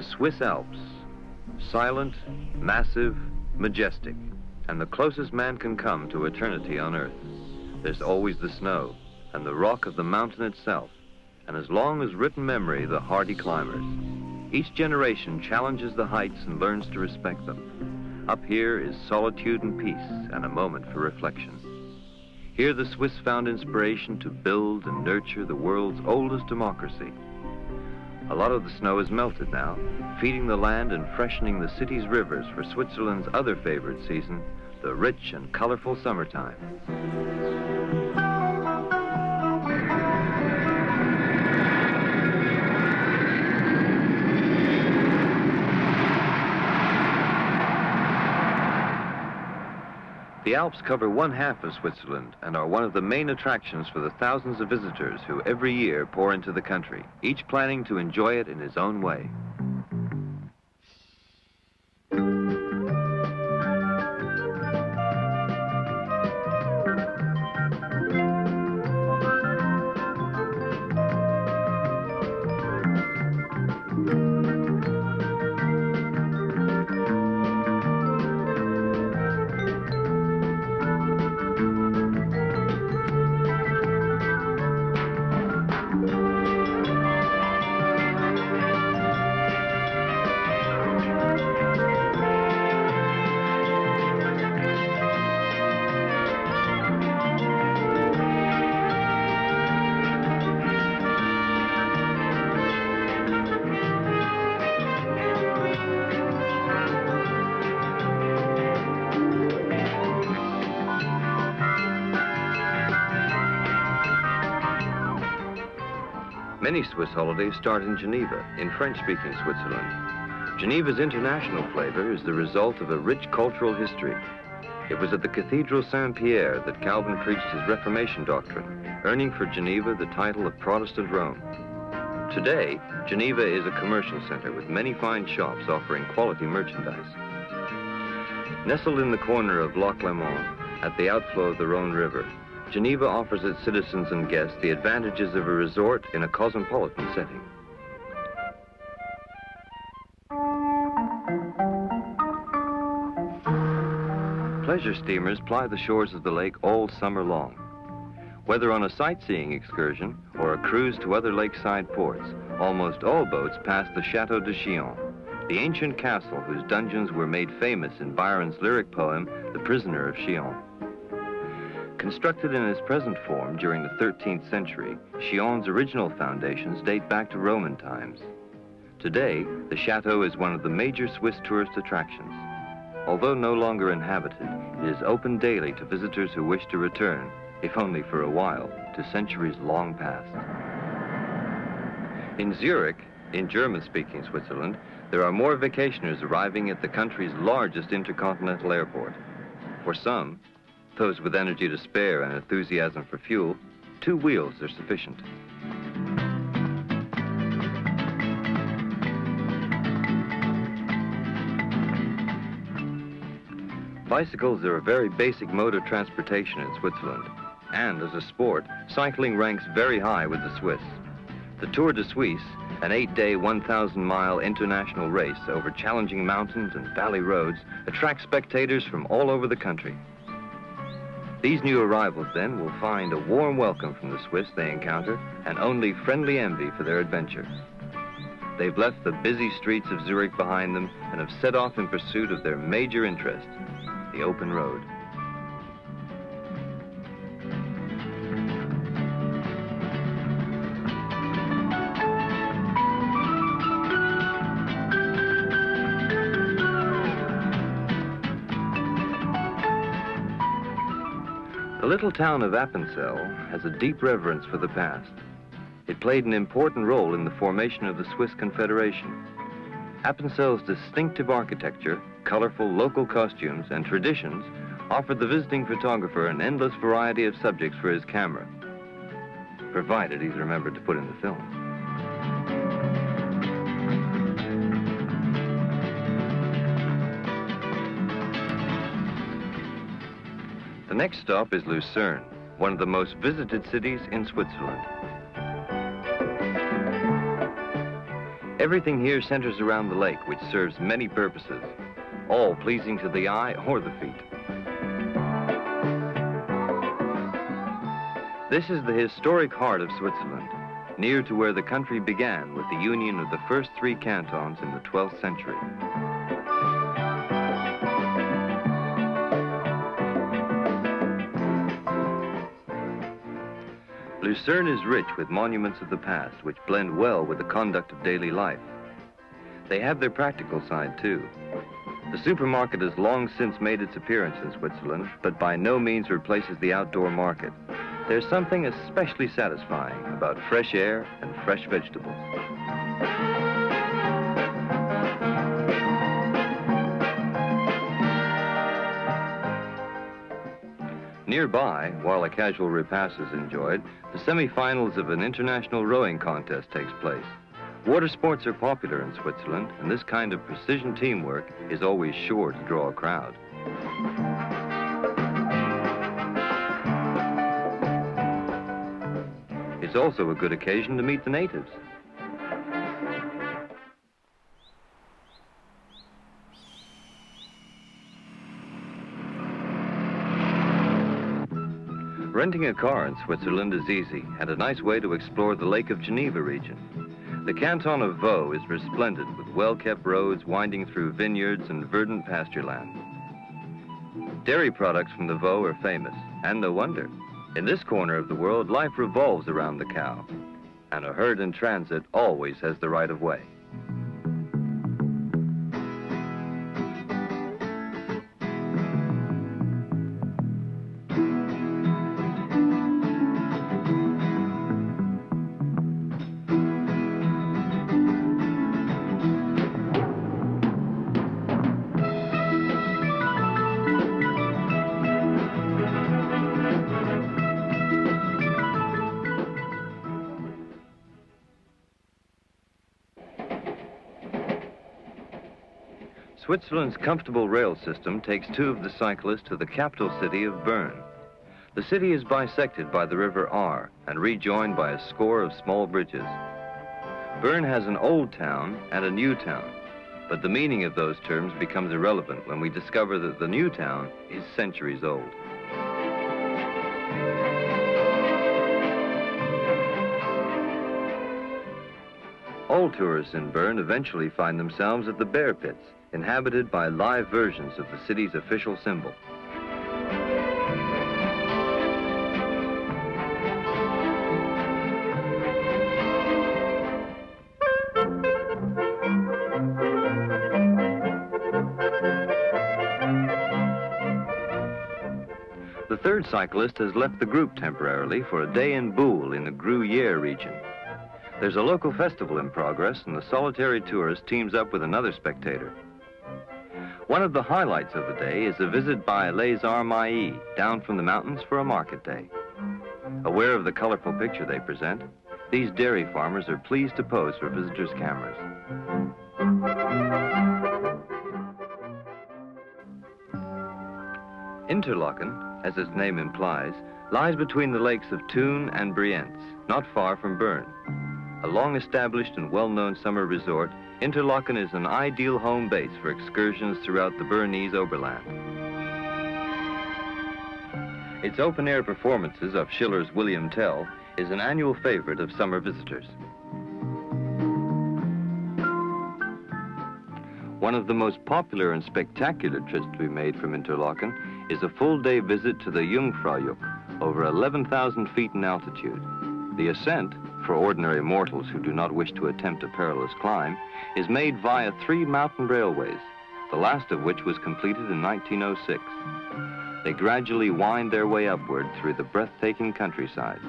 the Swiss Alps. Silent, massive, majestic, and the closest man can come to eternity on Earth. There's always the snow and the rock of the mountain itself, and as long as written memory, the hardy climbers. Each generation challenges the heights and learns to respect them. Up here is solitude and peace and a moment for reflection. Here the Swiss found inspiration to build and nurture the world's oldest democracy. A lot of the snow is melted now, feeding the land and freshening the city's rivers for Switzerland's other favorite season, the rich and colorful summertime. The Alps cover one-half of Switzerland and are one of the main attractions for the thousands of visitors who every year pour into the country, each planning to enjoy it in his own way. Many Swiss holidays start in Geneva, in French-speaking Switzerland. Geneva's international flavor is the result of a rich cultural history. It was at the Cathedral Saint-Pierre that Calvin preached his Reformation doctrine, earning for Geneva the title of Protestant Rome. Today, Geneva is a commercial center with many fine shops offering quality merchandise. Nestled in the corner of Loch Lomond, at the outflow of the Rhone River, Geneva offers its citizens and guests the advantages of a resort in a cosmopolitan setting. Pleasure steamers ply the shores of the lake all summer long. Whether on a sightseeing excursion or a cruise to other lakeside ports, almost all boats pass the Chateau de Chillon, the ancient castle whose dungeons were made famous in Byron's lyric poem, The Prisoner of Chillon. Constructed in its present form during the 13th century, Chillon's original foundations date back to Roman times. Today, the chateau is one of the major Swiss tourist attractions. Although no longer inhabited, it is open daily to visitors who wish to return, if only for a while, to centuries long past. In Zürich, in German-speaking Switzerland, there are more vacationers arriving at the country's largest intercontinental airport. For some, those with energy to spare and enthusiasm for fuel, 2 wheels are sufficient. Bicycles are a very basic mode of transportation in Switzerland, and as a sport, cycling ranks very high with the Swiss. The Tour de Suisse, an 8-day, 1,000-mile international race over challenging mountains and valley roads, attracts spectators from all over the country. These new arrivals, then, will find a warm welcome from the Swiss they encounter and only friendly envy for their adventure. They've left the busy streets of Zurich behind them and have set off in pursuit of their major interest, the open road. The little town of Appenzell has a deep reverence for the past. It played an important role in the formation of the Swiss Confederation. Appenzell's distinctive architecture, colorful local costumes, and traditions offered the visiting photographer an endless variety of subjects for his camera, provided he's remembered to put in the film. The next stop is Lucerne, one of the most visited cities in Switzerland. Everything here centers around the lake, which serves many purposes, all pleasing to the eye or the feet. This is the historic heart of Switzerland, near to where the country began with the union of the first 3 cantons in the 12th century. Lucerne is rich with monuments of the past, which blend well with the conduct of daily life. They have their practical side, too. The supermarket has long since made its appearance in Switzerland, but by no means replaces the outdoor market. There's something especially satisfying about fresh air and fresh vegetables. Nearby, while a casual repast is enjoyed, the semi-finals of an international rowing contest takes place. Water sports are popular in Switzerland, and this kind of precision teamwork is always sure to draw a crowd. It's also a good occasion to meet the natives. Renting a car in Switzerland is easy and a nice way to explore the Lake of Geneva region. The canton of Vaud is resplendent with well-kept roads winding through vineyards and verdant pasture land. Dairy products from the Vaud are famous, and no wonder. In this corner of the world, life revolves around the cow, and a herd in transit always has the right of way. Switzerland's comfortable rail system takes 2 of the cyclists to the capital city of Bern. The city is bisected by the river Aar and rejoined by a score of small bridges. Bern has an old town and a new town, but the meaning of those terms becomes irrelevant when we discover that the new town is centuries old. All tourists in Bern eventually find themselves at the Bear Pits, inhabited by live versions of the city's official symbol. The third cyclist has left the group temporarily for a day in Boule in the Gruyere region. There's a local festival in progress, and the solitary tourist teams up with another spectator. One of the highlights of the day is a visit by les Armailles down from the mountains for a market day. Aware of the colorful picture they present, these dairy farmers are pleased to pose for visitors' cameras. Interlaken, as its name implies, lies between the lakes of Thun and Brienz, not far from Bern. A long-established and well-known summer resort, Interlaken is an ideal home base for excursions throughout the Bernese Oberland. Its open-air performances of Schiller's William Tell is an annual favorite of summer visitors. One of the most popular and spectacular trips to be made from Interlaken is a full-day visit to the Jungfraujoch, over 11,000 feet in altitude. The ascent, for ordinary mortals who do not wish to attempt a perilous climb, is made via 3 mountain railways, the last of which was completed in 1906. They gradually wind their way upward through the breathtaking countryside.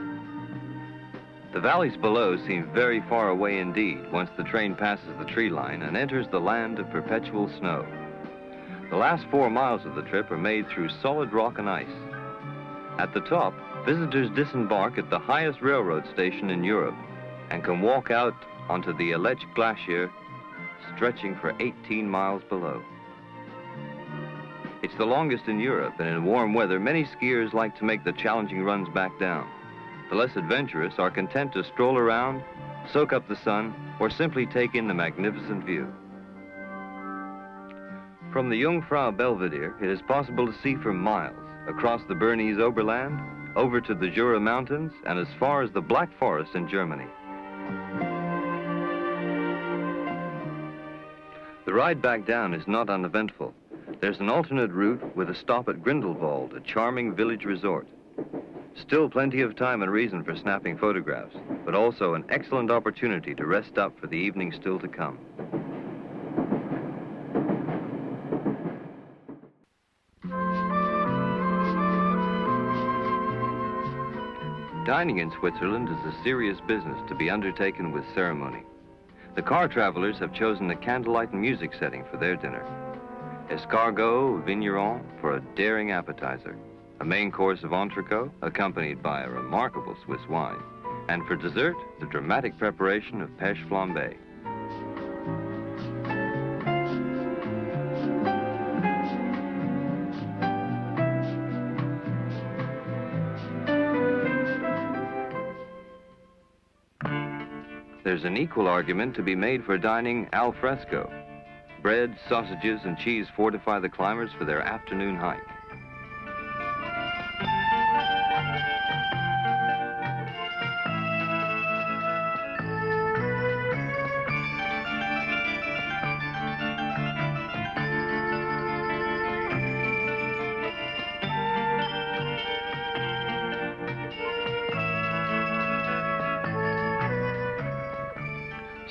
The valleys below seem very far away indeed once the train passes the tree line and enters the land of perpetual snow. The last 4 miles of the trip are made through solid rock and ice. At the top, visitors disembark at the highest railroad station in Europe and can walk out onto the Aletsch Glacier, stretching for 18 miles below. It's the longest in Europe, and in warm weather, many skiers like to make the challenging runs back down. The less adventurous are content to stroll around soak up the sun, or simply take in the magnificent view. From the Jungfrau Belvedere, it is possible to see for miles across the Bernese Oberland, over to the Jura Mountains, and as far as the Black Forest in Germany. The ride back down is not uneventful. There's an alternate route with a stop at Grindelwald, a charming village resort. Still plenty of time and reason for snapping photographs, but also an excellent opportunity to rest up for the evening still to come. Dining in Switzerland is a serious business to be undertaken with ceremony. The car travelers have chosen a candlelight and music setting for their dinner. Escargot vigneron for a daring appetizer, a main course of entrecôte accompanied by a remarkable Swiss wine, and for dessert, the dramatic preparation of pêche flambée. There's an equal argument to be made for dining al fresco. Bread, sausages, and cheese fortify the climbers for their afternoon hike.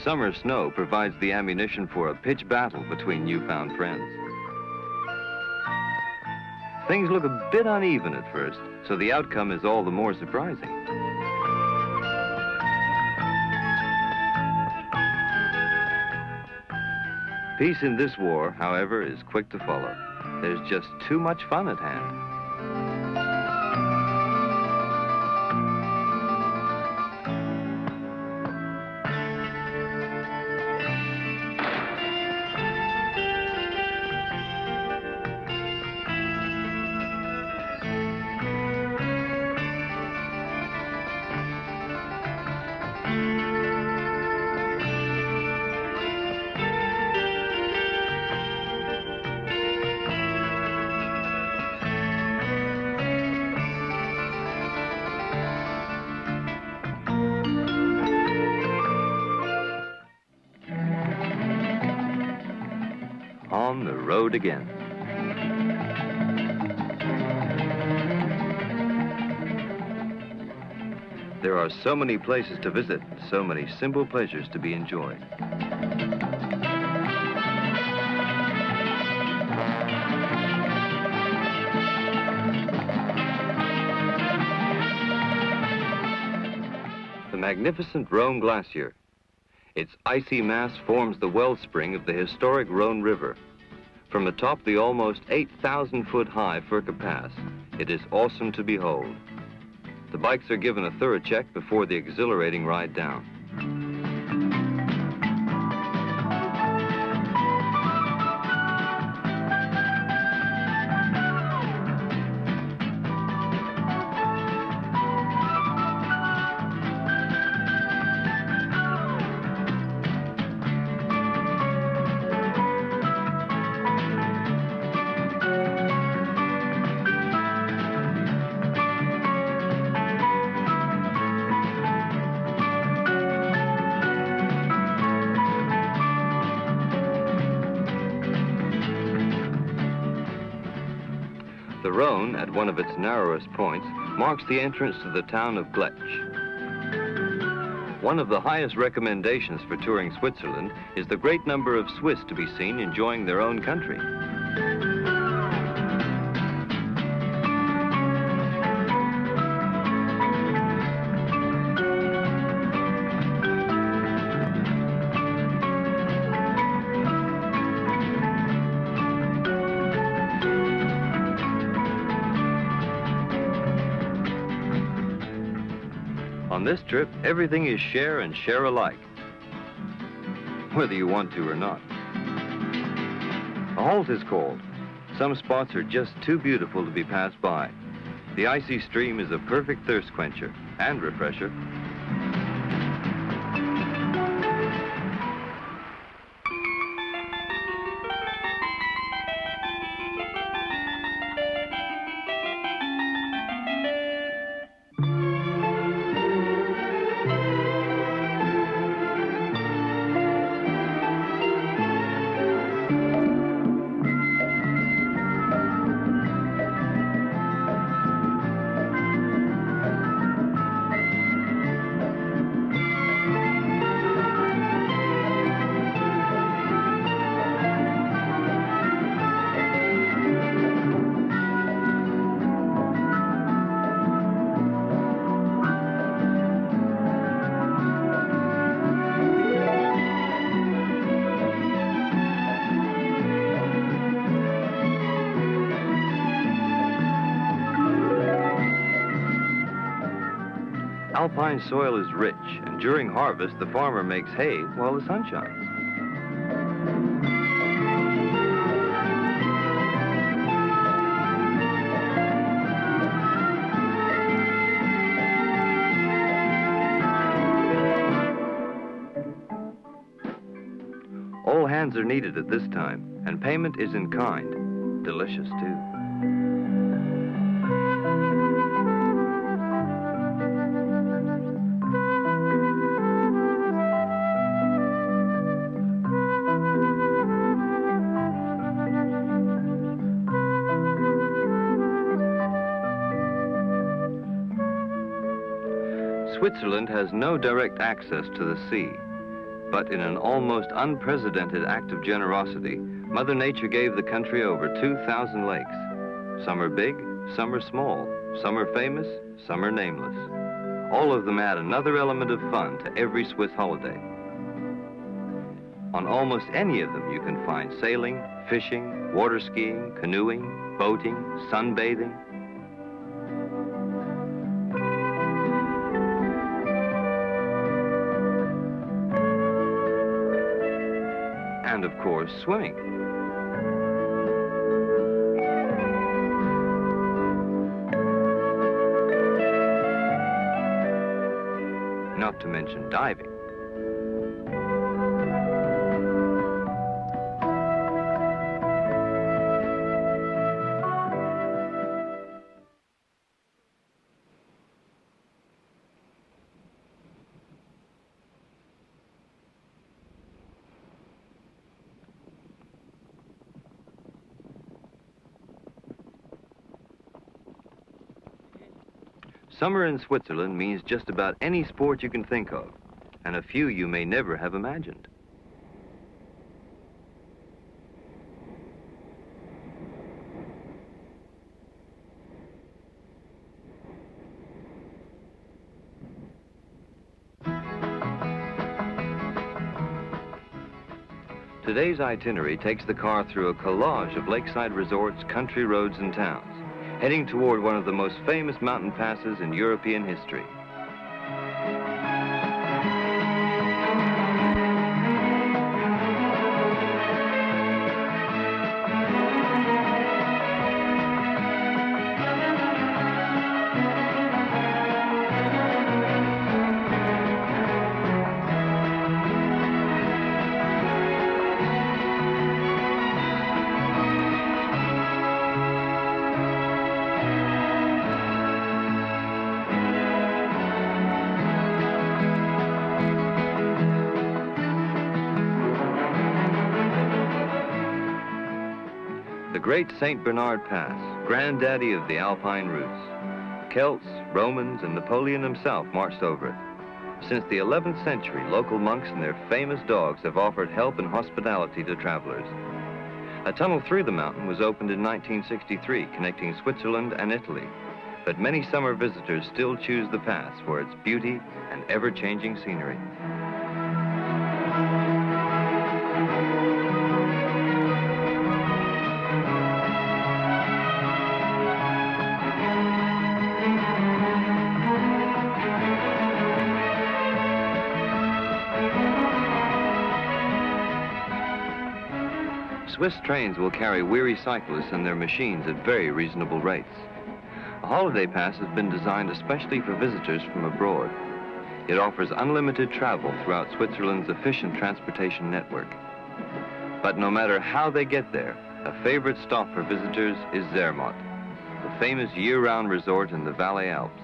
Summer snow provides the ammunition for a pitched battle between newfound friends. Things look a bit uneven at first, so the outcome is all the more surprising. Peace in this war, however, is quick to follow. There's just too much fun at hand. On the road again. There are so many places to visit, so many simple pleasures to be enjoyed. The magnificent Rhone Glacier. Its icy mass forms the wellspring of the historic Rhone River. From atop the almost 8,000-foot high Furka Pass, it is awesome to behold. The bikes are given a thorough check before the exhilarating ride down. The Rhone, at one of its narrowest points, marks the entrance to the town of Gletsch. One of the highest recommendations for touring Switzerland is the great number of Swiss to be seen enjoying their own country. On this trip, everything is share and share alike, whether you want to or not. A halt is called. Some spots are just too beautiful to be passed by. The icy stream is a perfect thirst quencher and refresher. Alpine soil is rich, and during harvest, the farmer makes hay while the sun shines. All hands are needed at this time, and payment is in kind. Delicious, too. Switzerland has no direct access to the sea, but in an almost unprecedented act of generosity, Mother Nature gave the country over 2,000 lakes. Some are big, some are small, some are famous, some are nameless. All of them add another element of fun to every Swiss holiday. On almost any of them, you can find sailing, fishing, water skiing, canoeing, boating, sunbathing. And of course, swimming. Not to mention diving. Summer in Switzerland means just about any sport you can think of, and a few you may never have imagined. Today's itinerary takes the car through a collage of lakeside resorts, country roads, and towns, heading toward one of the most famous mountain passes in European history. The great St. Bernard Pass, granddaddy of the Alpine routes. Celts, Romans, and Napoleon himself marched over it. Since the 11th century, local monks and their famous dogs have offered help and hospitality to travelers. A tunnel through the mountain was opened in 1963, connecting Switzerland and Italy. But many summer visitors still choose the pass for its beauty and ever-changing scenery. Swiss trains will carry weary cyclists and their machines at very reasonable rates. A holiday pass has been designed especially for visitors from abroad. It offers unlimited travel throughout Switzerland's efficient transportation network. But no matter how they get there, a favorite stop for visitors is Zermatt, the famous year-round resort in the Valais Alps.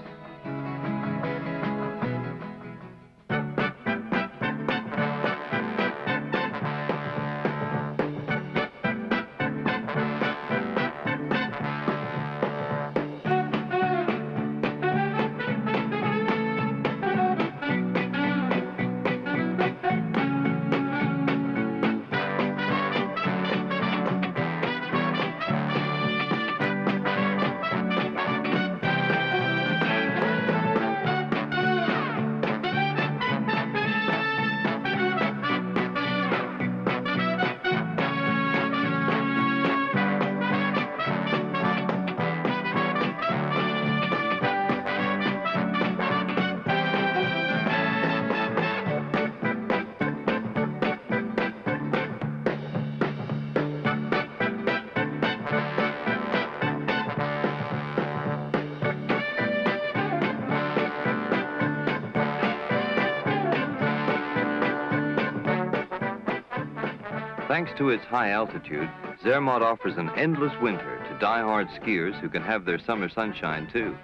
Thanks to its high altitude, Zermatt offers an endless winter to die-hard skiers who can have their summer sunshine too.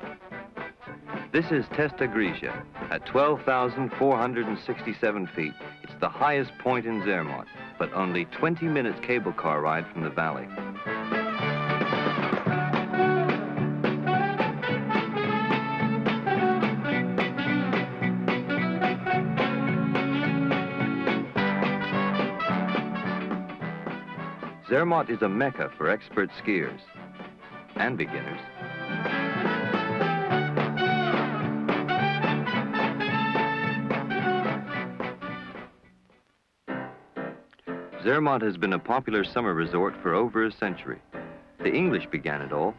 This is Testa Grigia. At 12,467 feet, it's the highest point in Zermatt, but only 20 minutes cable car ride from the valley. Zermatt is a mecca for expert skiers and beginners. Zermatt has been a popular summer resort for over a century. The English began it all.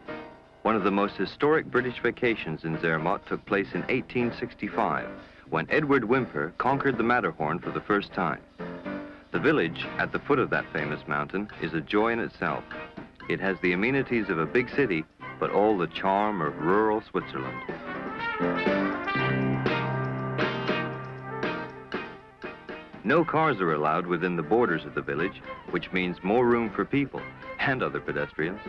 One of the most historic British vacations in Zermatt took place in 1865, when Edward Whymper conquered the Matterhorn for the first time. The village at the foot of that famous mountain is a joy in itself. It has the amenities of a big city, but all the charm of rural Switzerland. No cars are allowed within the borders of the village, which means more room for people and other pedestrians.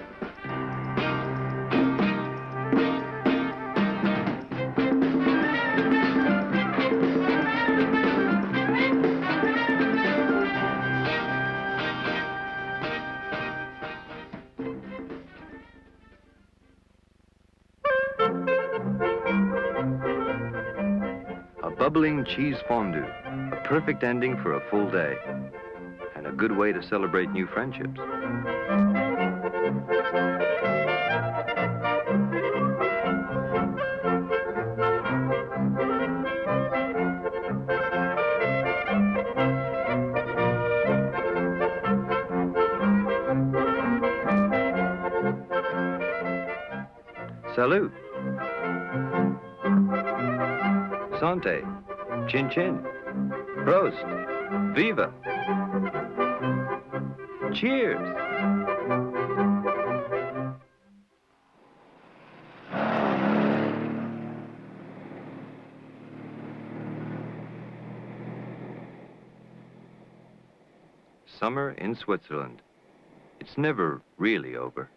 Bubbling cheese fondue, a perfect ending for a full day, and a good way to celebrate new friendships. Salut. Santé. Chin chin. Prost. Viva. Cheers. Summer in Switzerland. It's never really over.